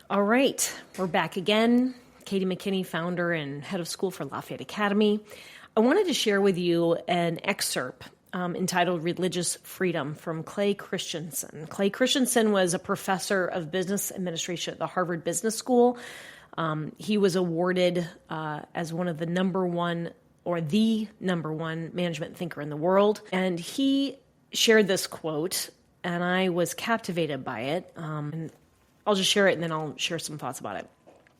All right, we're back again. Katy McKinney, founder and head of school for Lafayette Academy. I wanted to share with you an excerpt entitled Religious Freedom from Clay Christensen. Clay Christensen was a professor of business administration at the Harvard Business School. He was awarded as one of the number one management thinker in the world. And he shared this quote, and I was captivated by it. And I'll just share it, and then I'll share some thoughts about it.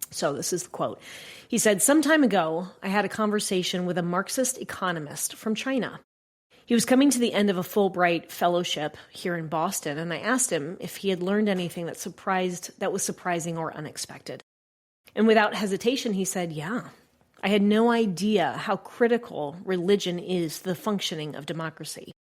So this is the quote. He said, "Some time ago, I had a conversation with a Marxist economist from China. He was coming to the end of a Fulbright fellowship here in Boston, and I asked him if he had learned anything that was surprising or unexpected. And without hesitation, he said, yeah. I had no idea how critical religion is to the functioning of democracy.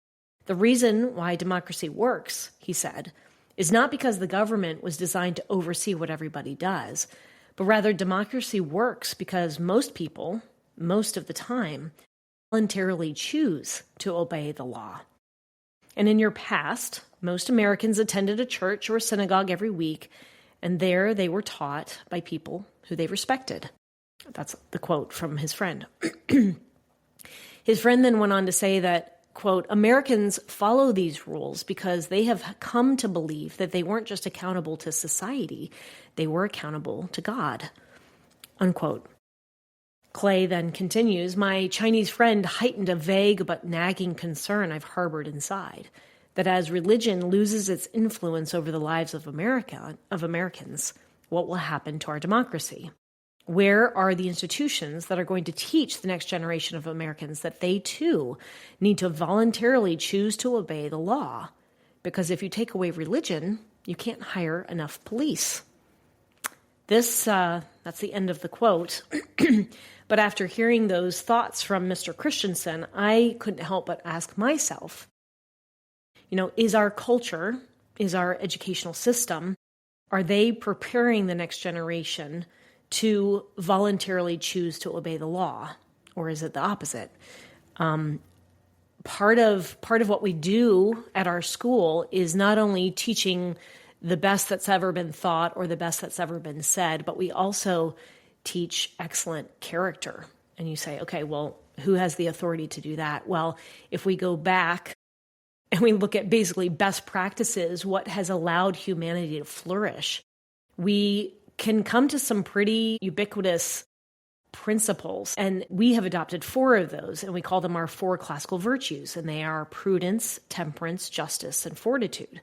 The reason why democracy works," he said, "is not because the government was designed to oversee what everybody does, but rather democracy works because most people, most of the time, voluntarily choose to obey the law. And in your past, most Americans attended a church or a synagogue every week, and there they were taught by people who they respected." That's the quote from his friend. His friend then went on to say that, quote, "Americans follow these rules because they have come to believe that they weren't just accountable to society, they were accountable to God," unquote. Clay then continues, "My Chinese friend heightened a vague but nagging concern I've harbored inside, that as religion loses its influence over the lives of Americans, what will happen to our democracy? Where are the institutions that are going to teach the next generation of Americans that they too need to voluntarily choose to obey the law? Because if you take away religion, you can't hire enough police." That's the end of the quote. But after hearing those thoughts from Mr. Christensen, I couldn't help but ask myself, is our culture, is our educational system, are they preparing the next generation to voluntarily choose to obey the law? Or is it the opposite? Part of what we do at our school is not only teaching the best that's ever been thought or the best that's ever been said, but we also teach excellent character. And you say, okay, well, who has the authority to do that? Well, if we go back and we look at basically best practices, what has allowed humanity to flourish, we can come to some pretty ubiquitous principles. And we have adopted 4 of those, and we call them our 4 classical virtues. And they are prudence, temperance, justice, and fortitude.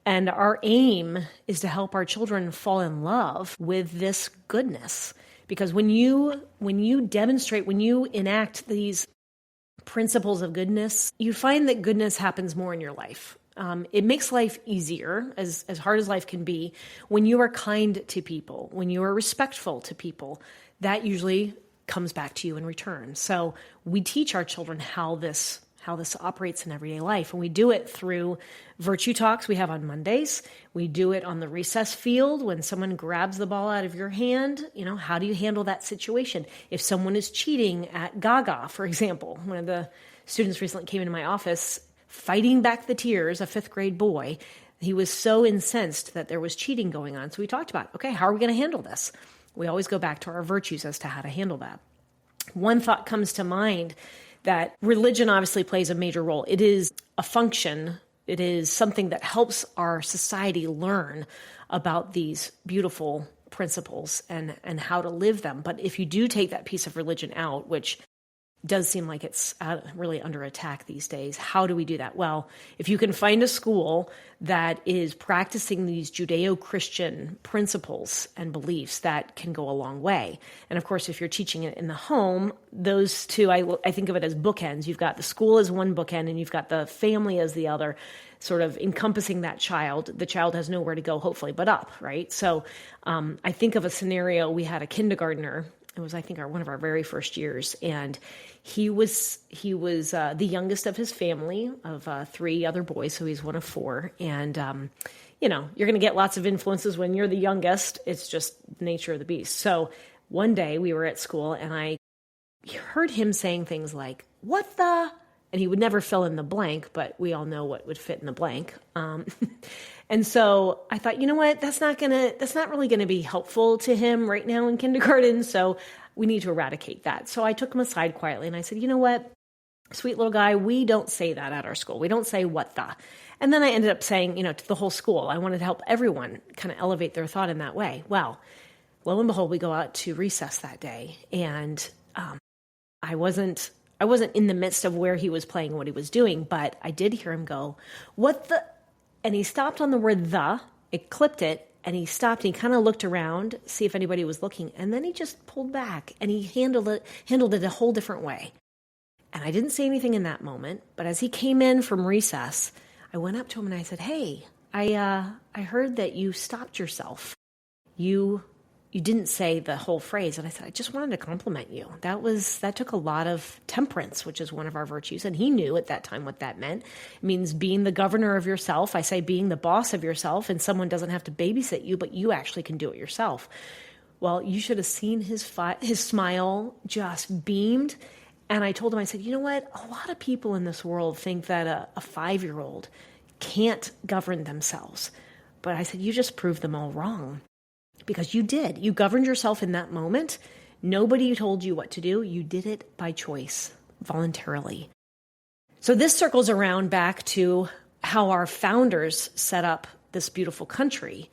And our aim is to help our children fall in love with this goodness. Because when you demonstrate, when you enact these principles of goodness, you find that goodness happens more in your life. It makes life easier, as hard as life can be, when you are kind to people, when you are respectful to people. That usually comes back to you in return. So we teach our children how this operates in everyday life. And we do it through virtue talks we have on Mondays. We do it on the recess field when someone grabs the ball out of your hand. How do you handle that situation? If someone is cheating at Gaga, for example, one of the students recently came into my office fighting back the tears, a 5th grade boy. He was so incensed that there was cheating going on. So we talked about, okay, how are we going to handle this? We always go back to our virtues as to how to handle that. One thought comes to mind that religion obviously plays a major role. It is a function. It is something that helps our society learn about these beautiful principles and how to live them. But if you do take that piece of religion out, which does seem like it's really under attack these days, how do we do that? Well, if you can find a school that is practicing these Judeo-Christian principles and beliefs, that can go a long way. And of course, if you're teaching it in the home, those two, I think of it as bookends. You've got the school as one bookend, and you've got the family as the other, sort of encompassing that child. The child has nowhere to go, hopefully, but up, right? So I think of a scenario. We had a kindergartner. It was, I think, one of our very first years, and he was the youngest of his family of 3 other boys, so he's one of 4. And you're going to get lots of influences when you're the youngest. It's just the nature of the beast. So one day we were at school, and I heard him saying things like, "What the And he would never fill in the blank, but we all know what would fit in the blank. And so I thought, you know what, that's not really gonna be helpful to him right now in kindergarten. So we need to eradicate that. So I took him aside quietly and I said, you know what, sweet little guy, we don't say that at our school. We don't say what the. And then I ended up saying, to the whole school, I wanted to help everyone kind of elevate their thought in that way. Well, lo and behold, we go out to recess that day. And I wasn't in the midst of where he was playing, what he was doing, but I did hear him go, what the? And he stopped on the word the, it clipped it, and he stopped and he kind of looked around, see if anybody was looking. And then he just pulled back and he handled it a whole different way. And I didn't say anything in that moment, but as he came in from recess, I went up to him and I said, hey, I heard that you stopped yourself. You didn't say the whole phrase. And I said, I just wanted to compliment you. That took a lot of temperance, which is one of our virtues. And he knew at that time what that meant. It means being the governor of yourself. I say being the boss of yourself, and someone doesn't have to babysit you, but you actually can do it yourself. Well, you should have seen his smile just beamed. And I told him, I said, you know what? A lot of people in this world think that a 5-year-old can't govern themselves. But I said, you just proved them all wrong. Because you did. You governed yourself in that moment. Nobody told you what to do. You did it by choice, voluntarily. So this circles around back to how our founders set up this beautiful country.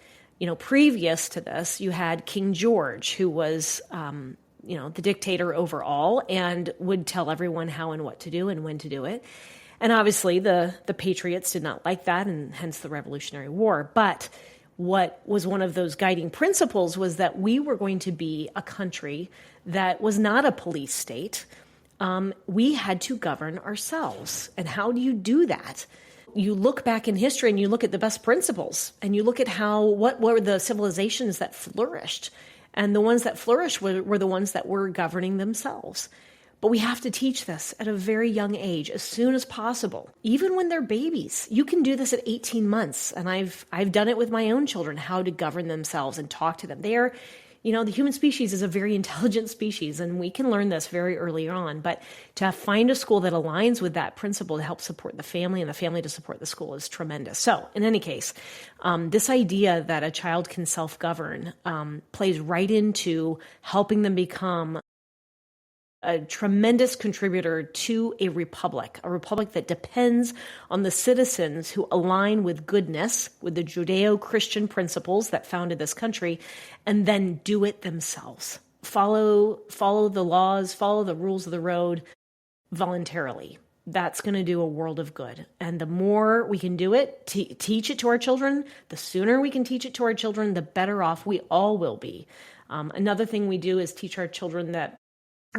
Previous to this, you had King George, who was, the dictator over all and would tell everyone how and what to do and when to do it. And obviously the patriots did not like that, and hence the Revolutionary War. But what was one of those guiding principles was that we were going to be a country that was not a police state. We had to govern ourselves. And how do you do that? You look back in history and you look at the best principles and you look at what were the civilizations that flourished. And the ones that flourished were the ones that were governing themselves. But we have to teach this at a very young age, as soon as possible, even when they're babies. You can do this at 18 months. And I've done it with my own children, how to govern themselves and talk to them. The human species is a very intelligent species, and we can learn this very early on. But to find a school that aligns with that principle to help support the family and the family to support the school is tremendous. So in any case, this idea that a child can self-govern plays right into helping them become a tremendous contributor to a republic that depends on the citizens who align with goodness, with the Judeo-Christian principles that founded this country, and then do it themselves. Follow the laws, follow the rules of the road voluntarily. That's going to do a world of good. And the more we can do it, teach it to our children, the sooner we can teach it to our children, the better off we all will be. Another thing we do is teach our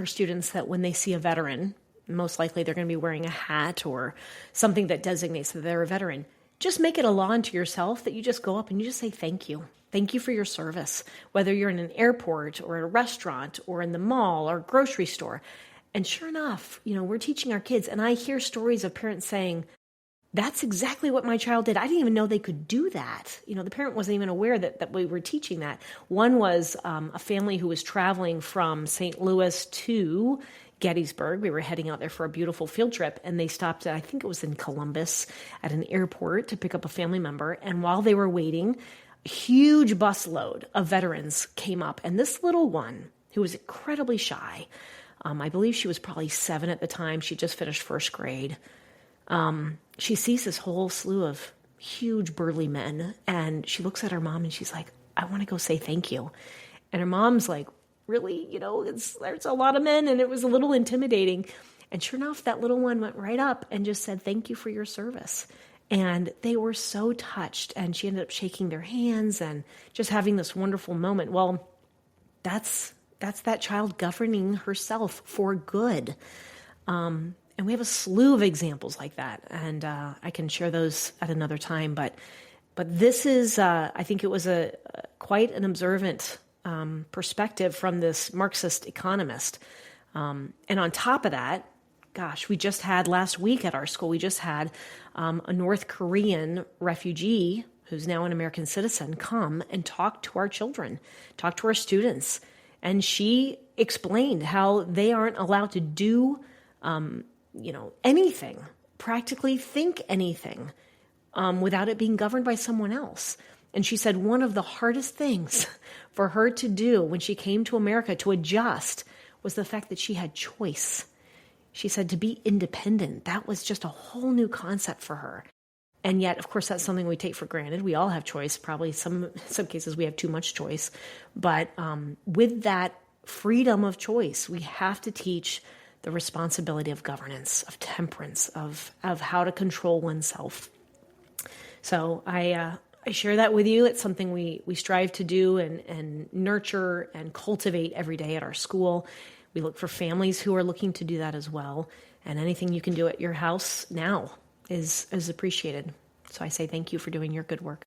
students that when they see a veteran, most likely they're going to be wearing a hat or something that designates that they're a veteran. Just make it a law unto yourself that you just go up and you just say thank you. Thank you for your service, whether you're in an airport or a restaurant or in the mall or grocery store. And sure enough, we're teaching our kids. And I hear stories of parents saying, that's exactly what my child did. I didn't even know they could do that. The parent wasn't even aware that we were teaching that. One was a family who was traveling from St. Louis to Gettysburg. We were heading out there for a beautiful field trip, and they stopped at, I think it was in Columbus, at an airport to pick up a family member. And while they were waiting, a huge busload of veterans came up. And this little one, who was incredibly shy, I believe she was probably 7 at the time. She just finished first grade. She sees this whole slew of huge burly men, and she looks at her mom and she's like, I want to go say thank you. And her mom's like, really? There's a lot of men, and it was a little intimidating. And sure enough, that little one went right up and just said, thank you for your service. And they were so touched, and she ended up shaking their hands and just having this wonderful moment. Well, that's that child governing herself for good. And we have a slew of examples like that, and I can share those at another time. But this is, I think it was quite an observant perspective from this Marxist economist. And on top of that, gosh, we just had last week at our school, we just had a North Korean refugee who's now an American citizen come and talk to our children, talk to our students. And she explained how they aren't allowed to do anything, practically think anything without it being governed by someone else. And she said one of the hardest things for her to do when she came to America to adjust was the fact that she had choice. She said to be independent, that was just a whole new concept for her. And yet, of course, that's something we take for granted. We all have choice. Probably some cases we have too much choice. But with that freedom of choice, we have to teach the responsibility of governance, of temperance, of how to control oneself. So I share that with you. It's something we strive to do and nurture and cultivate every day at our school. We look for families who are looking to do that as well. And anything you can do at your house now is appreciated. So I say thank you for doing your good work.